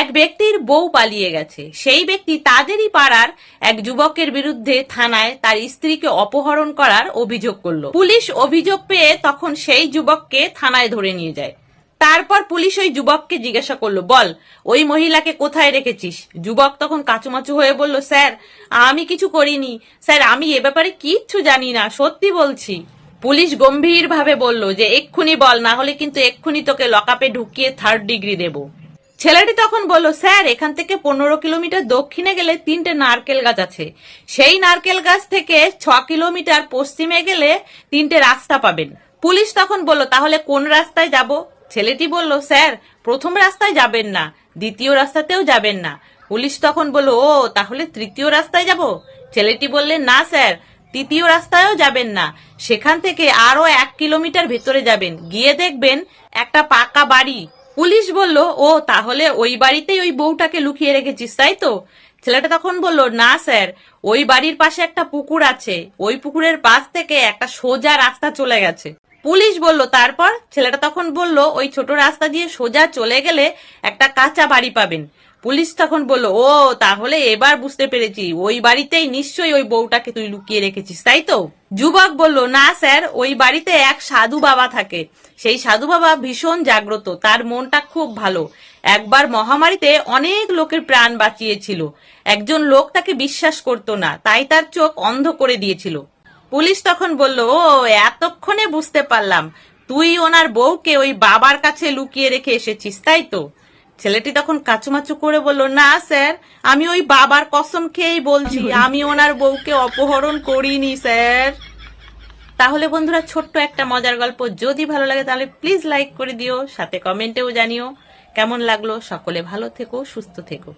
এক ব্যক্তির বউ পালিয়ে গেছে। সেই ব্যক্তি তাদেরই পাড়ার এক যুবকের বিরুদ্ধে থানায় তার স্ত্রীকে অপহরণ করার অভিযোগ করলো। পুলিশ অভিযোগ পেয়ে তখন সেই যুবককে থানায় ধরে নিয়ে যায়। তারপর পুলিশ ওই যুবককে জিজ্ঞাসা করলো, বল ওই মহিলাকে কোথায় রেখেছিস? যুবক তখন কাচুমাচু হয়ে বলল, স্যার আমি কিছু করিনি স্যার, আমি এ ব্যাপারে কিচ্ছু জানি না, সত্যি বলছি। পুলিশ গম্ভীর ভাবে বলল যে এক্ষুনি বল, না হলে কিন্তু এক্ষুনি তোকে লকআপে ঢুকিয়ে 3rd ডিগ্রি দেব। ছেলেটি তখন বলল, স্যার এখান থেকে 15 কিলোমিটার দক্ষিণে গেলে 3টে নারকেল গাছ আছে, সেই নারকেল গাছ থেকে 6 কিলোমিটার পশ্চিমে গেলে 3টে রাস্তা পাবেন। পুলিশ তখন বলল, তাহলে কোন রাস্তায় যাব? ছেলেটি বলল, স্যার প্রথম রাস্তায় যাবেন না, দ্বিতীয় রাস্তাতেও যাবেন না। পুলিশ তখন বলল, ও তাহলে তৃতীয় রাস্তায় যাব? ছেলেটি বললেন, না স্যার তৃতীয় রাস্তায়ও যাবেন না, সেখান থেকে আরো 1 কিলোমিটার ভেতরে যাবেন, গিয়ে দেখবেন একটা পাকা বাড়ি। পুলিশ বলল, ও তাহলে ওই বাড়িতেই ওই বউটাকে লুকিয়ে রেখেছিস তাই তো? ছেলেটা তখন বলল, না স্যার ওই বাড়ির পাশে একটা পুকুর আছে, ওই পুকুরের পাশ থেকে একটা সোজা রাস্তা চলে গেছে। পুলিশ বলল, তারপর? ছেলেটা তখন বলল, ওই ছোট রাস্তা দিয়ে সোজা চলে গেলে একটা কাঁচা বাড়ি পাবেন। পুলিশ তখন বলল, ও তাহলে এবার বুঝতে পেরেছি, ওই বাড়িতেই নিশ্চয়ই ওই বউটাকে তুই লুকিয়ে রেখেছিস তাই তো? যুবক বলল, না স্যার ওই বাড়িতে এক সাধু বাবা থাকে, সেই সাধু বাবা ভীষণ জাগ্রত, তার মনটা খুব ভালো, একবার মহামারীতে অনেক লোকের প্রাণ বাঁচিয়েছিল। একজন লোক তাকে বিশ্বাস করতো না, তাই তার চোখ অন্ধ করে দিয়েছিল। পুলিশ তখন বলল, ও এতক্ষণে বুঝতে পারলাম, তুই ওনার বউকে ওই বাবার কাছে লুকিয়ে রেখে এসেছিস তাই তো? ছেলেটি তখন কাচুমাচু করে বলল, না স্যার আমি ওই বাবার কসম খেয়েই বলছি, আমি ওনার বউকে অপহরণ করিনি স্যার। তাহলে বন্ধুরা, ছোট্ট একটা মজার গল্প, যদি ভালো লাগে তাহলে প্লিজ লাইক করে দিও, সাথে কমেন্টেও জানিও কেমন লাগলো। সকলে ভালো থেকো, সুস্থ থেকো।